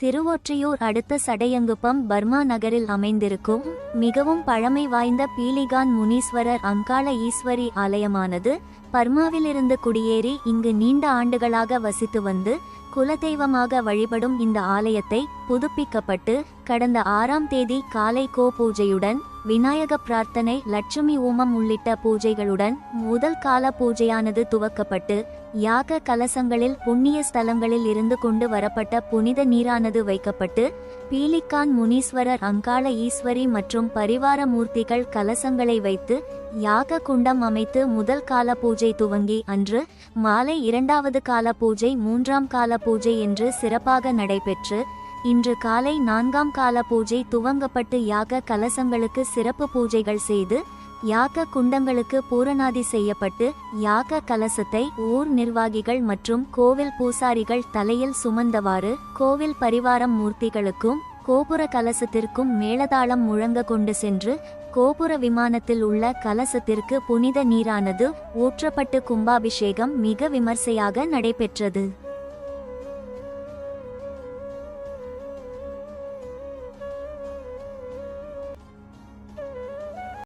திருவொற்றியூர் அடுத்த சடையங்குப்பம் பர்மா நகரில் அமைந்திருக்கும் மிகவும் பழமை வாய்ந்த பீலிகான் முனீஸ்வரர் அங்காள ஈஸ்வரி ஆலயமானது பர்மாவிலிருந்து குடியேறி இங்கு நீண்ட ஆண்டுகளாக வசித்து வந்து குலதெய்வமாக வழிபடும் இந்த ஆலயத்தை புதுப்பிக்கப்பட்டு கடந்த 6ஆம் தேதி காலை கோ பூஜையுடன் விநாயக பிரார்த்தனை லட்சுமி ஹோமம் உள்ளிட்ட பூஜைகளுடன் முதல் கால பூஜையானது துவக்கப்பட்டு யாக கலசங்களில் புண்ணிய ஸ்தலங்களில் இருந்து கொண்டு வரப்பட்ட புனித நீரானது வைக்கப்பட்டு பீலிகான் முனீஸ்வரர் அங்காள ஈஸ்வரி மற்றும் பரிவார மூர்த்திகள் கலசங்களை வைத்து யாக குண்டம் அமைத்து முதல் கால பூஜை துவங்கி அன்று மாலை 2வது கால பூஜை 3ஆம் கால பூஜை என்று சிறப்பாக நடைபெற்று இன்று காலை 4ஆம் கால பூஜை துவங்கப்பட்டு யாக கலசங்களுக்கு சிறப்பு பூஜைகள் செய்து யாக குண்டங்களுக்கு பூரணாதி செய்யப்பட்டு யாக கலசத்தை ஊர் நிர்வாகிகள் மற்றும் கோவில் பூசாரிகள் தலையில் சுமந்தவாறு கோவில் பரிவாரம் மூர்த்திகளுக்கும் கோபுர கலசத்திற்கும் மேளதாளம் முழங்க கொண்டு சென்று கோபுர விமானத்தில் உள்ள கலசத்திற்கு புனித நீரானது ஊற்றப்பட்டு கும்பாபிஷேகம் மிக விமர்சையாக நடைபெற்றது.